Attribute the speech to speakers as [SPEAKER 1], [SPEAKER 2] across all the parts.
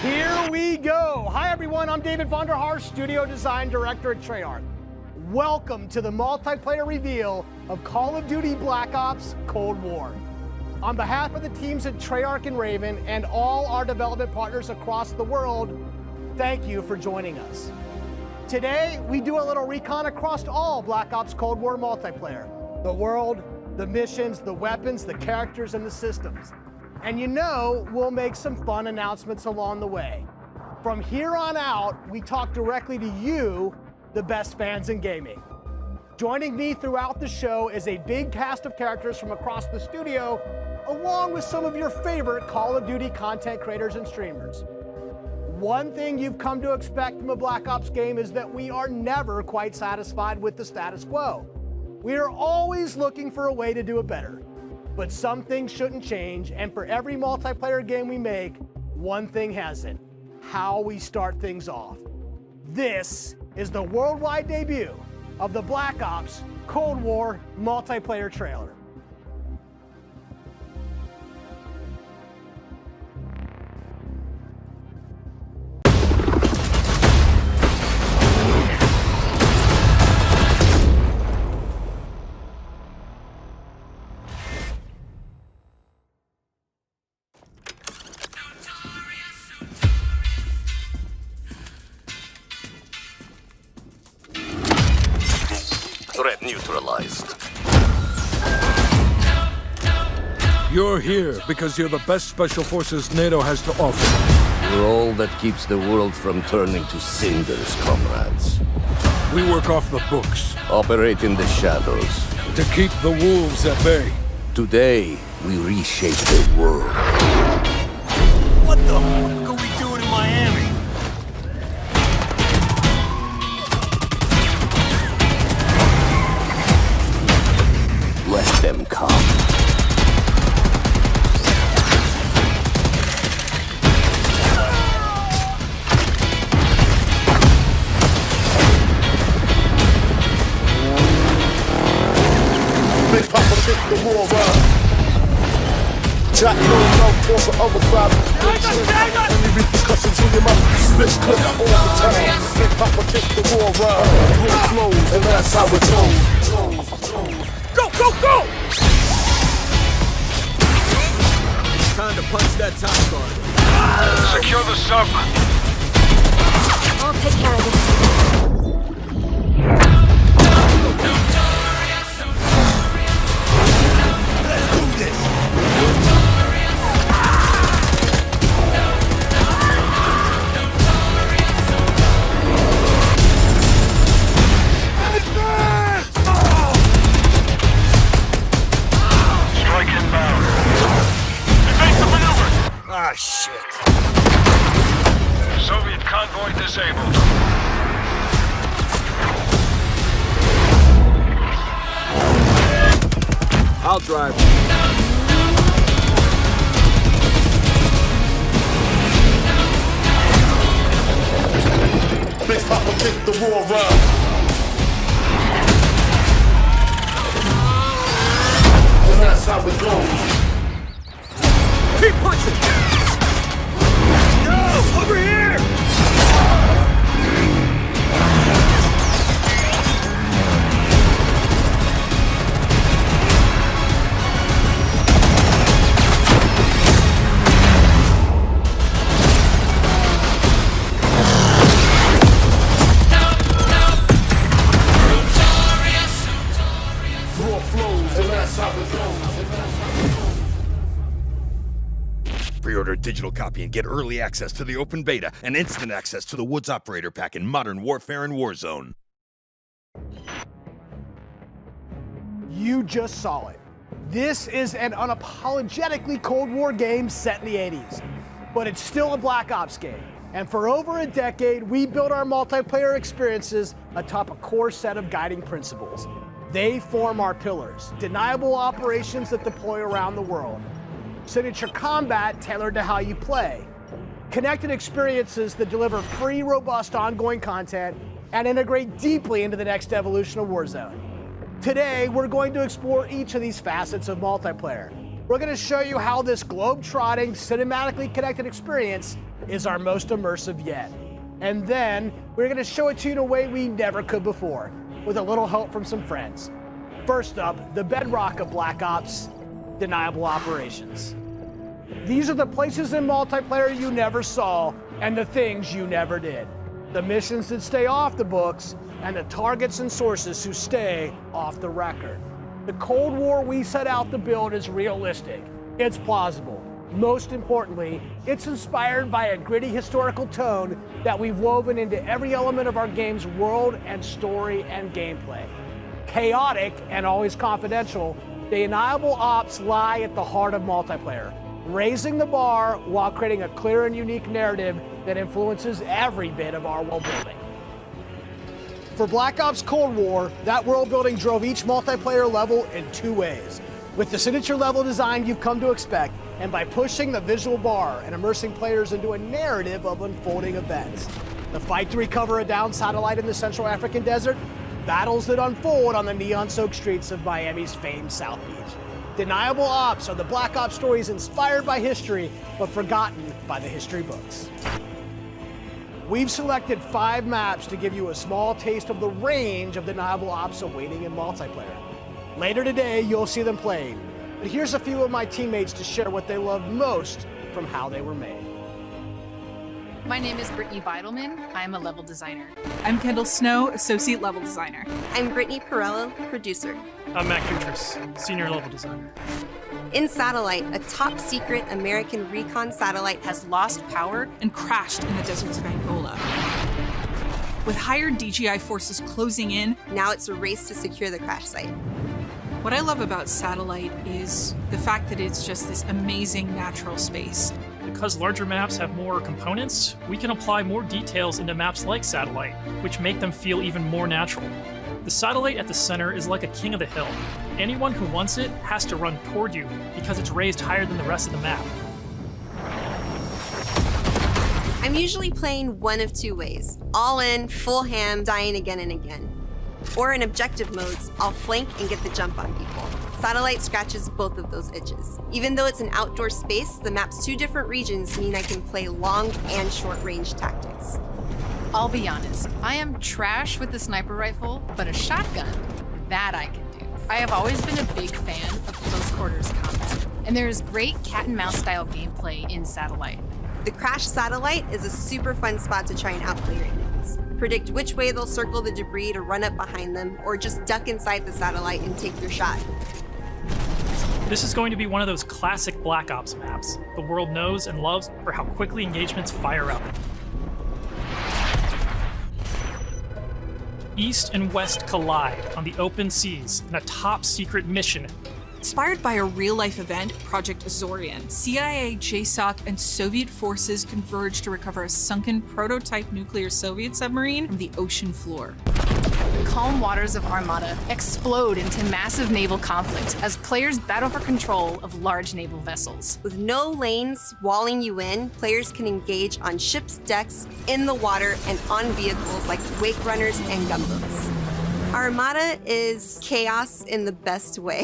[SPEAKER 1] Here we go. Hi everyone, I'm David Vonderhaar, Studio Design Director at Treyarch. Welcome to the multiplayer reveal of Call of Duty Black Ops Cold War. On behalf of the teams at Treyarch and Raven and all our development partners across the world, thank you for joining us. Today, we do a little recon across all Black Ops Cold War multiplayer. The world, the missions, the weapons, the characters, and the systems. And you know, we'll make some fun announcements along the way. From here on out, we talk directly to you, the best fans in gaming. Joining me throughout the show is a big cast of characters from across the studio, along with some of your favorite Call of Duty content creators and streamers. One thing you've come to expect from a Black Ops game is that we are never quite satisfied with the status quo. We are always looking for a way to do it better. But some things shouldn't change, and for every multiplayer game we make, one thing hasn't: how we start things off. This is the worldwide debut of the Black Ops Cold War multiplayer trailer.
[SPEAKER 2] Threat neutralized.
[SPEAKER 3] You're here because you're the best special forces NATO has to offer.
[SPEAKER 2] We're all that keeps the world from turning to cinders, comrades.
[SPEAKER 3] We work off the books
[SPEAKER 2] Operate in the shadows.
[SPEAKER 3] to keep the wolves at bay.
[SPEAKER 2] Today, we reshape the world.
[SPEAKER 4] What the fuck are we doing in Miami?
[SPEAKER 2] Let them come.
[SPEAKER 5] Big Papa pick the war up. Jack no love for the other side. Any repercussions in your mouth. Bitch clip all the time. Big Papa kick the war up. War flows, and that's how it goes.
[SPEAKER 4] Go, go, go! Time to punch that time card.
[SPEAKER 6] Secure the sub.
[SPEAKER 7] I'll take care of this.
[SPEAKER 4] Let's do this!
[SPEAKER 6] Strike inbound. Evasive maneuver.
[SPEAKER 4] Ah, shit.
[SPEAKER 6] Soviet convoy disabled.
[SPEAKER 4] I'll drive.
[SPEAKER 5] Big Papa kick the war up. And that's how it goes.
[SPEAKER 4] Keep punching! No! Over here!
[SPEAKER 5] War flows, and that's how it goes.
[SPEAKER 8] Pre-order a digital copy and get early access to the open beta and instant access to the Woods Operator Pack in Modern Warfare and Warzone.
[SPEAKER 1] You just saw it. This is an unapologetically Cold War game set in the 80s, but it's still a Black Ops game. And for over a decade, we built our multiplayer experiences atop a core set of guiding principles. They form our pillars: deniable operations that deploy around the world, signature combat tailored to how you play, connected experiences that deliver free, robust, ongoing content, and integrate deeply into the next evolution of Warzone. Today, we're going to explore each of these facets of multiplayer. We're going to show you how this globe-trotting, cinematically connected experience is our most immersive yet. And then we're gonna show it to you in a way we never could before, with a little help from some friends. First up, the bedrock of Black Ops, deniable operations. These are the places in multiplayer you never saw and the things you never did. The missions that stay off the books and the targets and sources who stay off the record. The Cold War we set out to build is realistic. It's plausible. Most importantly, it's inspired by a gritty historical tone that we've woven into every element of our game's world and story and gameplay. Chaotic and always confidential, the deniable ops lie at the heart of multiplayer, raising the bar while creating a clear and unique narrative that influences every bit of our world building. For Black Ops Cold War, that world building drove each multiplayer level in two ways. With the signature level design you've come to expect, and by pushing the visual bar and immersing players into a narrative of unfolding events. The fight to recover a downed satellite in the Central African desert, battles that unfold on the neon-soaked streets of Miami's famed South Beach. Deniable Ops are the Black Ops stories inspired by history, but forgotten by the history books. We've selected 5 maps to give you a small taste of the range of Deniable Ops awaiting in multiplayer. Later today, you'll see them played. But here's a few of my teammates to share what they loved most from how they were made.
[SPEAKER 9] My name is Brittany Beidelman. I'm a level designer.
[SPEAKER 10] I'm Kendall Snow, associate level designer.
[SPEAKER 7] I'm Brittany Perello, producer.
[SPEAKER 11] I'm Matt Kutris, senior level designer.
[SPEAKER 7] In Satellite, a top secret American recon satellite
[SPEAKER 9] Has lost power
[SPEAKER 10] and crashed in the deserts of Angola. With hired DGI forces closing in,
[SPEAKER 7] now it's a race to secure the crash site.
[SPEAKER 10] what I love about Satellite is the fact that it's just this amazing natural space.
[SPEAKER 11] Because larger maps have more components, we can apply more details into maps like Satellite, which make them feel even more natural. The satellite at the center is like a king of the hill. Anyone who wants it has to run toward you because it's raised higher than the rest of the map.
[SPEAKER 7] I'm usually playing one of two ways. All in, full ham, dying again and again. Or in objective modes, I'll flank and get the jump on people. Satellite scratches both of those itches. Even though it's an outdoor space, the map's 2 different regions mean I can play long and short range tactics.
[SPEAKER 9] I'll be honest, I am trash with the sniper rifle, but a shotgun, that I can do. I have always been a big fan of close quarters combat, and there is great cat and mouse style gameplay in Satellite.
[SPEAKER 7] The crashed satellite is a super fun spot to try and outplay your enemies. Predict which way they'll circle the debris to run up behind them, or just duck inside the satellite and take your shot.
[SPEAKER 11] This is going to be one of those classic Black Ops maps the world knows and loves for how quickly engagements fire up. East and West collide on the open seas in a top-secret mission.
[SPEAKER 10] Inspired by a real-life event, Project Azorian, CIA, JSOC, and Soviet forces converge to recover a sunken prototype nuclear Soviet submarine from the ocean floor.
[SPEAKER 9] The calm waters of Armada explode into massive naval conflict as players battle for control of large naval vessels.
[SPEAKER 7] With no lanes walling you in, players can engage on ships' decks, in the water, and on vehicles like wake runners and gunboats. Armada is chaos in the best way.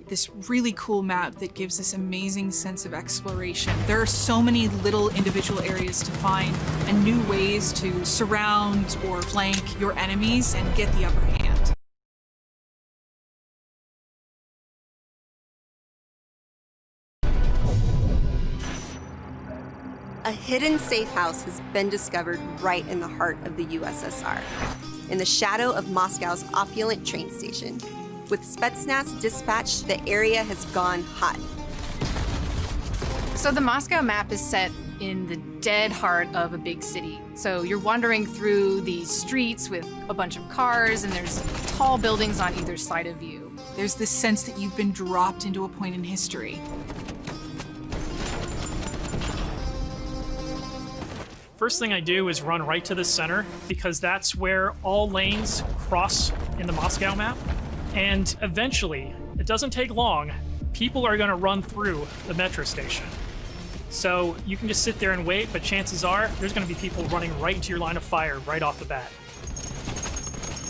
[SPEAKER 10] This really cool map that gives this amazing sense of exploration. There are so many little individual areas to find and new ways to surround or flank your enemies and get the upper hand.
[SPEAKER 7] A hidden safe house has been discovered right in the heart of the USSR, in the shadow of Moscow's opulent train station. With Spetsnaz dispatched, the area has gone hot.
[SPEAKER 9] So the Moscow map is set in the dead heart of a big city. So you're wandering through these streets with a bunch of cars, and there's tall buildings on either side of you.
[SPEAKER 10] There's this sense that you've been dropped into a point in history.
[SPEAKER 11] First thing I do is run right to the center because that's where all lanes cross in the Moscow map. And eventually, it doesn't take long, people are gonna run through the metro station. So you can just sit there and wait, but chances are there's gonna be people running right into your line of fire right off the bat.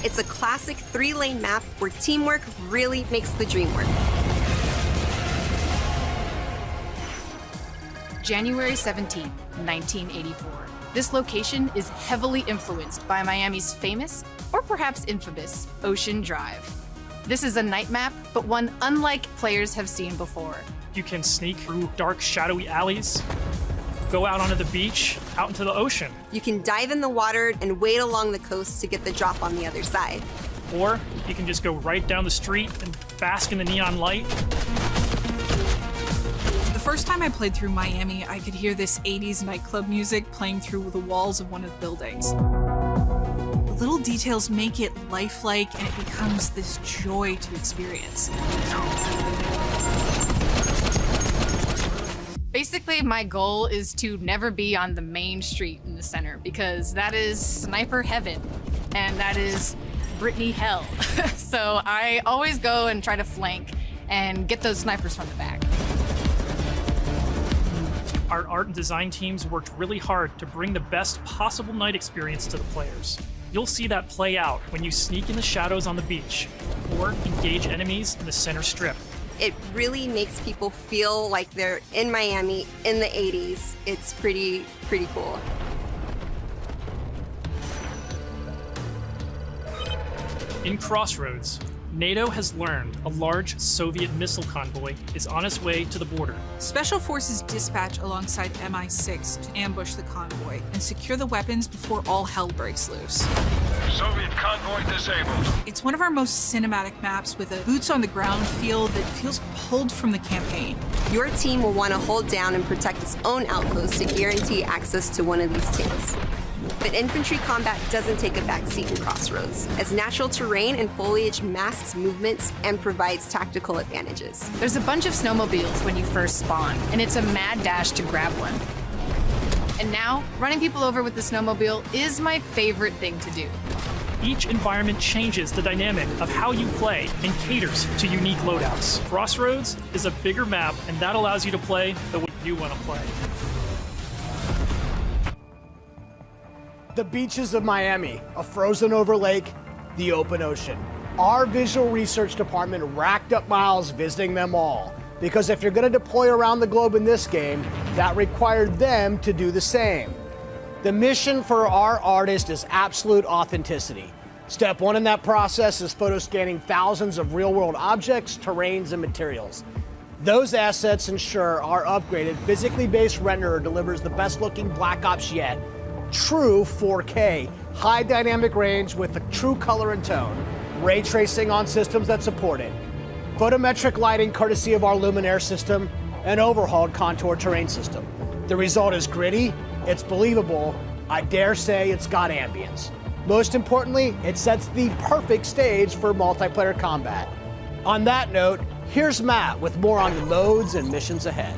[SPEAKER 7] It's a classic 3-lane map where teamwork really makes the dream work.
[SPEAKER 9] January 17, 1984. This location is heavily influenced by Miami's famous, or perhaps infamous, Ocean Drive. This is a night map, but one unlike players have seen before.
[SPEAKER 11] You can sneak through dark, shadowy alleys, go out onto the beach, out into the ocean.
[SPEAKER 7] You can dive in the water and wade along the coast to get the drop on the other side.
[SPEAKER 11] Or you can just go right down the street and bask in the neon light.
[SPEAKER 10] The first time I played through Miami, I could hear this 80s nightclub music playing through the walls of one of the buildings. The little details make it lifelike, and it becomes this joy to experience.
[SPEAKER 9] Basically, my goal is to never be on the main street in the center, because that is sniper heaven, and that is Brittany hell. So I always go and try to flank and get those snipers from the back.
[SPEAKER 11] Our art and design teams worked really hard to bring the best possible night experience to the players. You'll see that play out when you sneak in the shadows on the beach or engage enemies in the center strip.
[SPEAKER 7] It really makes people feel like they're in Miami in the 80s. It's pretty cool.
[SPEAKER 11] In Crossroads, NATO has learned a large Soviet missile convoy is on its way to the border.
[SPEAKER 10] Special Forces dispatch alongside MI6 to ambush the convoy and secure the weapons before all hell breaks loose.
[SPEAKER 6] Soviet convoy disabled.
[SPEAKER 10] It's one of our most cinematic maps with a boots-on-the-ground feel that feels pulled from the campaign.
[SPEAKER 7] Your team will want to hold down and protect its own outpost to guarantee access to one of these tanks. But infantry combat doesn't take a backseat in Crossroads, as natural terrain and foliage masks movements and provides tactical advantages.
[SPEAKER 9] There's a bunch of snowmobiles when you first spawn, and it's a mad dash to grab one. And now, running people over with the snowmobile is my favorite thing to do.
[SPEAKER 11] Each environment changes the dynamic of how you play and caters to unique loadouts. Crossroads is a bigger map, and that allows you to play the way you want to play.
[SPEAKER 1] The beaches of Miami, a frozen over lake, the open ocean. Our visual research department racked up miles visiting them all, because if you're going to deploy around the globe in this game, that required them to do the same. The mission for our artist is absolute authenticity. Step one in that process is photo scanning thousands of real-world objects, terrains, and materials. Those assets ensure our upgraded, physically based renderer delivers the best-looking Black Ops yet. True 4K, high dynamic range with the true color and tone, ray tracing on systems that support it, photometric lighting courtesy of our Luminaire system, and overhauled contour terrain system. The result is gritty, it's believable, I dare say it's got ambience. Most importantly, it sets the perfect stage for multiplayer combat. On that note, here's Matt with more on the modes and missions ahead.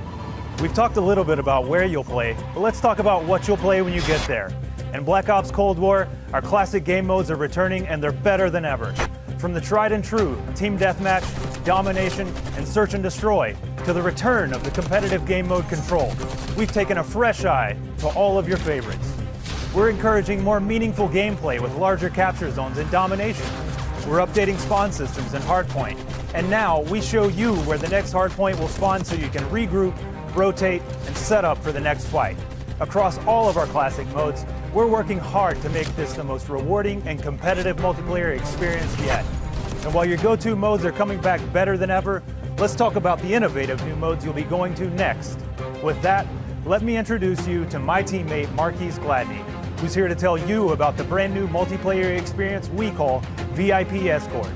[SPEAKER 12] We've talked a little bit about where you'll play, but let's talk about what you'll play when you get there. In Black Ops Cold War, our classic game modes are returning, and they're better than ever. From the tried and true Team Deathmatch, Domination, and Search and Destroy, to the return of the competitive game mode Control, we've taken a fresh eye to all of your favorites. We're encouraging more meaningful gameplay with larger capture zones in Domination. We're updating spawn systems in Hardpoint, and now we show you where the next Hardpoint will spawn so you can regroup, rotate, and set up for the next fight. Across all of our classic modes, we're working hard to make this the most rewarding and competitive multiplayer experience yet. And while your go-to modes are coming back better than ever, let's talk about the innovative new modes you'll be going to next. With that, let me introduce you to my teammate Marquise Gladney, who's here to tell you about the brand new multiplayer experience we call VIP Escort.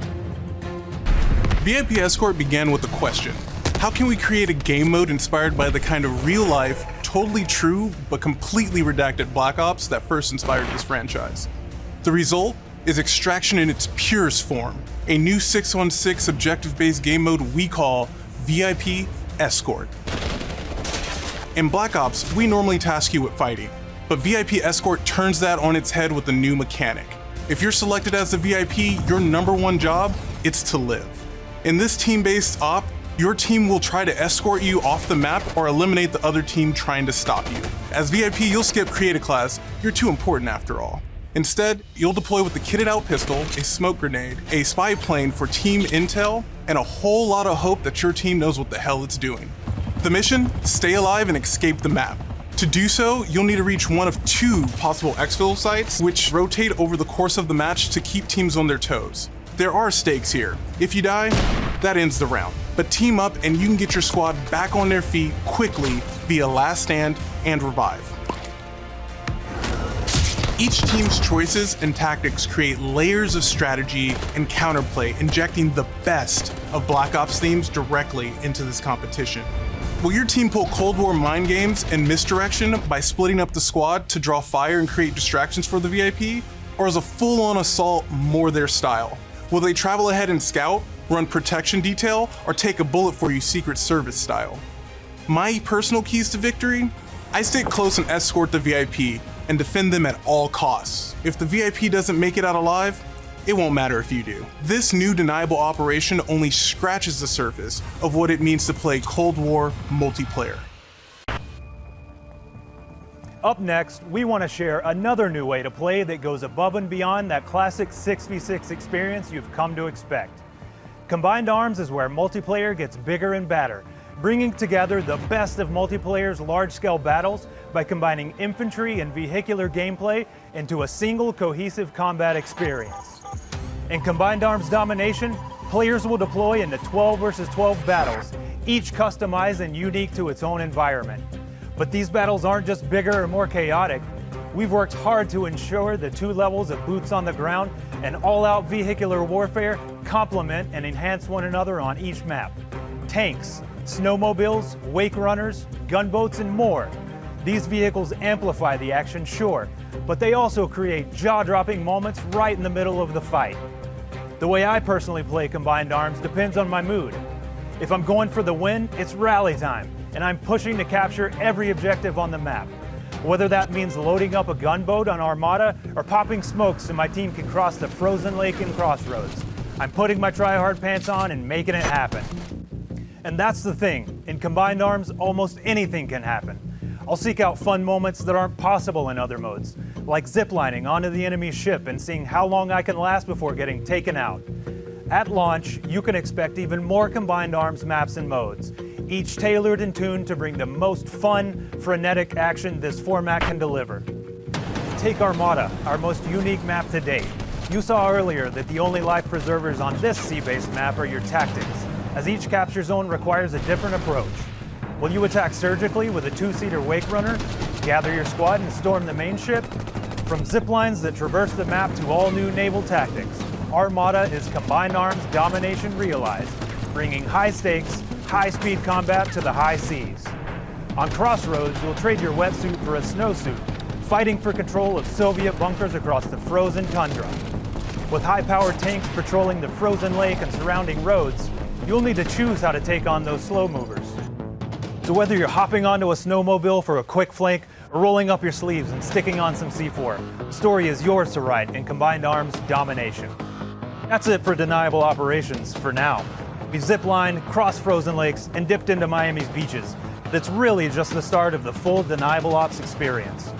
[SPEAKER 13] VIP Escort began with a question. How can we create a game mode inspired by the kind of real-life, totally true, but completely redacted Black Ops that first inspired this franchise? The result is Extraction in its purest form, a new 6-on-6 objective-based game mode we call VIP Escort. In Black Ops, we normally task you with fighting, but VIP Escort turns that on its head with a new mechanic. If you're selected as the VIP, your #1 job, it's to live. In this team-based op, your team will try to escort you off the map or eliminate the other team trying to stop you. As VIP, you'll skip Create a Class, you're too important after all. Instead, you'll deploy with a kitted out pistol, a smoke grenade, a spy plane for team intel, and a whole lot of hope that your team knows what the hell it's doing. The mission? Stay alive and escape the map. To do so, you'll need to reach one of 2 possible exfil sites, which rotate over the course of the match to keep teams on their toes. There are stakes here. If you die, that ends the round. But team up and you can get your squad back on their feet quickly via last stand and revive. Each team's choices and tactics create layers of strategy and counterplay, injecting the best of Black Ops themes directly into this competition. Will your team pull Cold War mind games and misdirection by splitting up the squad to draw fire and create distractions for the VIP? Or is a full-on assault more their style? Will they travel ahead and scout, run protection detail, or take a bullet for you Secret Service style? My personal keys to victory? I stay close and escort the VIP and defend them at all costs. If the VIP doesn't make it out alive, it won't matter if you do. This new deniable operation only scratches the surface of what it means to play Cold War multiplayer.
[SPEAKER 12] Up next, we want to share another new way to play that goes above and beyond that classic 6v6 experience you've come to expect. Combined Arms is where multiplayer gets bigger and badder, bringing together the best of multiplayer's large-scale battles by combining infantry and vehicular gameplay into a single cohesive combat experience. In Combined Arms Domination, players will deploy into 12 versus 12 battles, each customized and unique to its own environment. But these battles aren't just bigger or more chaotic. We've worked hard to ensure the 2 levels of boots on the ground and all-out vehicular warfare complement and enhance one another on each map. Tanks, snowmobiles, wake runners, gunboats, and more. These vehicles amplify the action, sure, but they also create jaw-dropping moments right in the middle of the fight. The way I personally play Combined Arms depends on my mood. If I'm going for the win, it's rally time, and I'm pushing to capture every objective on the map. Whether that means loading up a gunboat on Armada or popping smokes so my team can cross the frozen lake in Crossroads, I'm putting my try-hard pants on and making it happen. And that's the thing, in Combined Arms, almost anything can happen. I'll seek out fun moments that aren't possible in other modes, like ziplining onto the enemy ship and seeing how long I can last before getting taken out. At launch, you can expect even more Combined Arms maps and modes, each tailored and tuned to bring the most fun, frenetic action this format can deliver. Take Armada, our most unique map to date. You saw earlier that the only life preservers on this sea-based map are your tactics, as each capture zone requires a different approach. Will you attack surgically with a 2-seater wake runner, gather your squad and storm the main ship? From ziplines that traverse the map to all new naval tactics, Armada is Combined Arms Domination realized, bringing high stakes, high-speed combat to the high seas. On Crossroads, you'll trade your wetsuit for a snowsuit, fighting for control of Soviet bunkers across the frozen tundra. With high-powered tanks patrolling the frozen lake and surrounding roads, you'll need to choose how to take on those slow movers. So whether you're hopping onto a snowmobile for a quick flank or rolling up your sleeves and sticking on some C4, the story is yours to write in Combined Arms Domination. That's it for Deniable Operations for now. We ziplined, crossed frozen lakes, and dipped into Miami's beaches. That's really just the start of the full Deniable Ops experience.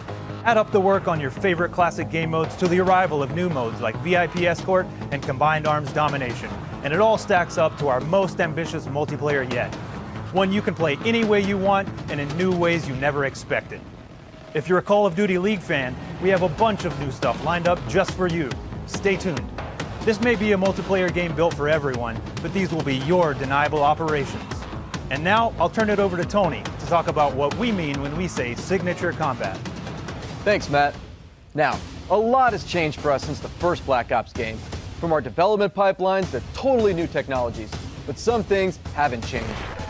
[SPEAKER 12] Add up the work on your favorite classic game modes to the arrival of new modes like VIP Escort and Combined Arms Domination, and it all stacks up to our most ambitious multiplayer yet. One you can play any way you want and in new ways you never expected. If you're a Call of Duty League fan, we have a bunch of new stuff lined up just for you. Stay tuned. This may be a multiplayer game built for everyone, but these will be your Deniable Operations. And now, I'll turn it over to Tony to talk about what we mean when we say signature combat.
[SPEAKER 14] Thanks, Matt. Now, a lot has changed for us since the first Black Ops game. From our development pipelines to totally new technologies, but some things haven't changed.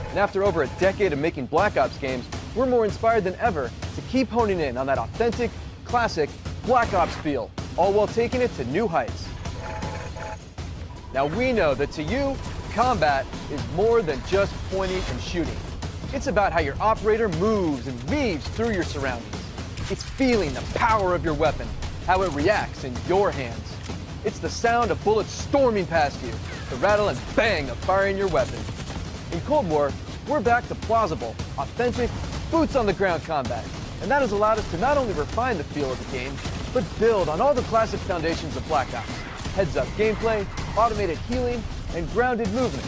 [SPEAKER 14] And after over a decade of making Black Ops games, we're more inspired than ever to keep honing in on that authentic, classic Black Ops feel, all while taking it to new heights. Now we know that to you, combat is more than just pointing and shooting. It's about how your operator moves and weaves through your surroundings. It's feeling the power of your weapon, how it reacts in your hands. It's the sound of bullets storming past you, the rattle and bang of firing your weapon. In Cold War, we're back to plausible, authentic, boots-on-the-ground combat, and that has allowed us to not only refine the feel of the game, but build on all the classic foundations of Black Ops. Heads-up gameplay, automated healing, and grounded movement.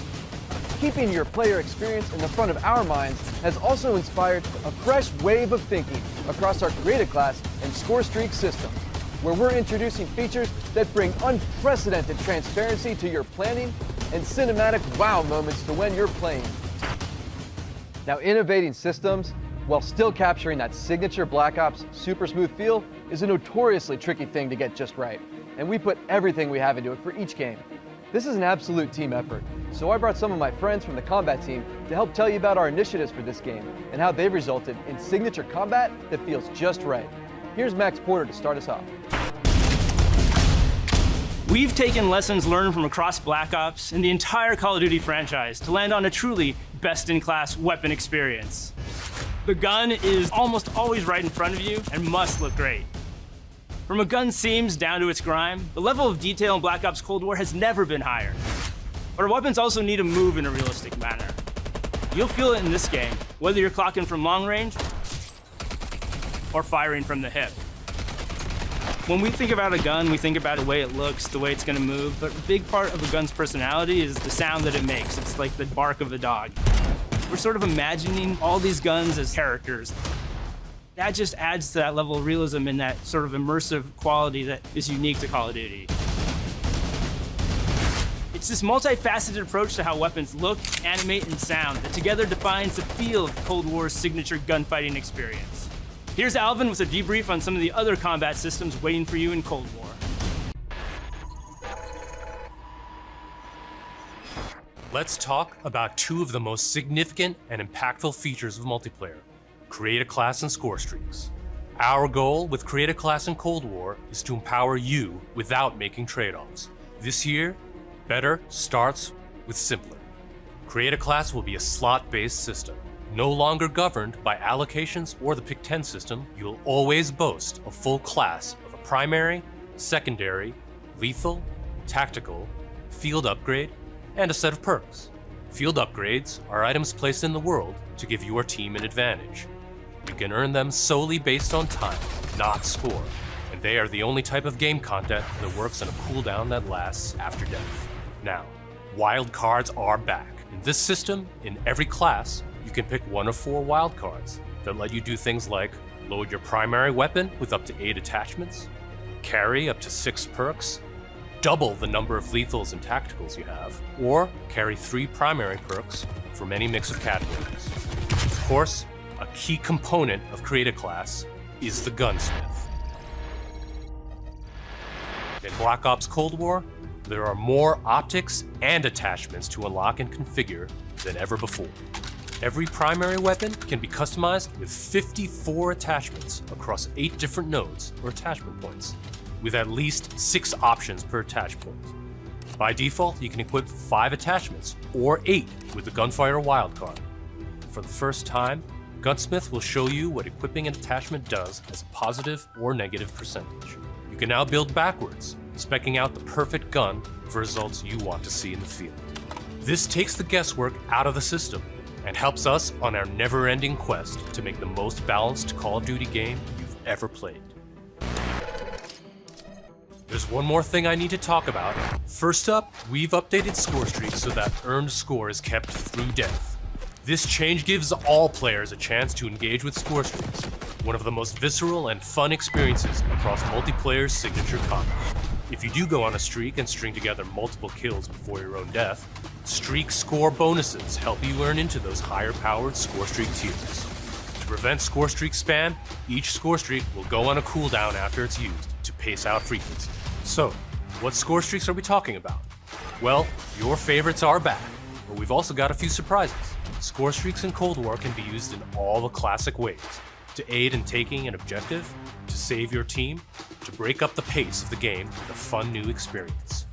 [SPEAKER 14] keeping your player experience in the front of our minds has also inspired a fresh wave of thinking across our Create a Class and Score Streak systems, where we're introducing features that bring unprecedented transparency to your planning and cinematic wow moments to when you're playing. Now, innovating systems while still capturing that signature Black Ops super smooth feel is a notoriously tricky thing to get just right, and we put everything we have into it for each game. This is an absolute team effort, so I brought some of my friends from the combat team to help tell you about our initiatives for this game and how they've resulted in signature combat that feels just right. Here's Max Porter to start us off.
[SPEAKER 15] We've taken lessons learned from across Black Ops and the entire Call of Duty franchise to land on a truly best-in-class weapon experience. The gun is almost always right in front of you and must look great. From a gun's seams down to its grime, the level of detail in Black Ops Cold War has never been higher. But our weapons also need to move in a realistic manner. You'll feel it in this game, whether you're clocking from long range or firing from the hip. When we think about a gun, we think about the way it looks, the way it's gonna move, but a big part of a gun's personality is the sound that it makes. It's like the bark of a dog. We're sort of imagining all these guns as characters. That just adds to that level of realism and that sort of immersive quality that is unique to Call of Duty. It's this multifaceted approach to how weapons look, animate, and sound that together defines the feel of Cold War's signature gunfighting experience. Here's Alvin with a debrief on some of the other combat systems waiting for you in Cold War.
[SPEAKER 16] Let's talk about two of the most significant and impactful features of multiplayer: Create a Class and Score Streaks. Our goal with Create a Class in Cold War is to empower you without making trade-offs. This year, better starts with simpler. Create a Class will be a slot-based system. No longer governed by allocations or the Pick 10 system, you'll always boast a full class of a primary, secondary, lethal, tactical, field upgrade, and a set of perks. Field upgrades are items placed in the world to give your team an advantage. You can earn them solely based on time, not score, and they are the only type of game content that works on a cooldown that lasts after death. Now, wild cards are back. In this system, in every class, you can pick one of 4 wild cards that let you do things like load your primary weapon with up to 8 attachments, carry up to 6 perks, double the number of lethals and tacticals you have, or carry 3 primary perks from any mix of categories. Of course, a key component of Create a Class is the gunsmith. In Black Ops Cold War, there are more optics and attachments to unlock and configure than ever before. Every primary weapon can be customized with 54 attachments across 8 different nodes or attachment points, with at least 6 options per attach point. By default, you can equip 5 attachments, or 8 with the Gunfighter wildcard. For the first time, Gunsmith will show you what equipping an attachment does as a positive or negative percentage. You can now build backwards, speccing out the perfect gun for results you want to see in the field. This takes the guesswork out of the system and helps us on our never-ending quest to make the most balanced Call of Duty game you've ever played. There's one more thing I need to talk about. First up, we've updated Score Streaks so that earned score is kept through death. This change gives all players a chance to engage with Score Streaks, one of the most visceral and fun experiences across multiplayer's signature combat. If you do go on a streak and string together multiple kills before your own death, streak score bonuses help you earn into those higher-powered Score Streak tiers. To prevent Score Streak spam, each Score Streak will go on a cooldown after it's used to pace out frequency. So, what Score Streaks are we talking about? Well, your favorites are back, but we've also got a few surprises. Score Streaks in Cold War can be used in all the classic ways: to aid in taking an objective, to save your team, to break up the pace of the game with a fun new experience.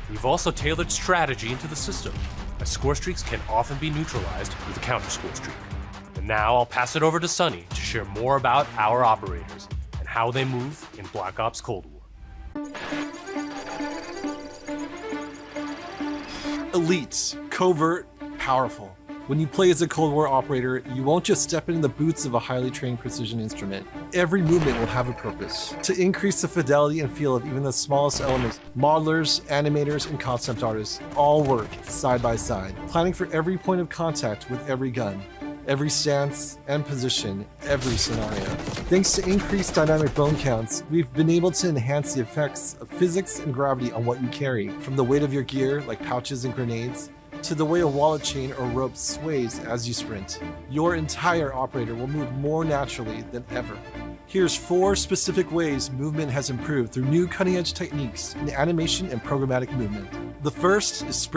[SPEAKER 16] We've also tailored strategy into the system, as Score Streaks can often be neutralized with a counter Score Streak. And now I'll pass it over to Sunny to share more about our operators and how they move in Black Ops Cold War.
[SPEAKER 17] Elites, covert, powerful. When you play as a Cold War operator, you won't just step into the boots of a highly trained precision instrument. Every movement will have a purpose. To increase the fidelity and feel of even the smallest elements, modelers, animators, and concept artists all work side by side, planning for every point of contact with every gun, every stance and position, every scenario. Thanks to increased dynamic bone counts, we've been able to enhance the effects of physics and gravity on what you carry, from the weight of your gear, like pouches and grenades, to the way a wallet chain or rope sways as you sprint. Your entire operator will move more naturally than ever. Here's 4 specific ways movement has improved through new cutting-edge techniques in animation and programmatic movement. The first is sprint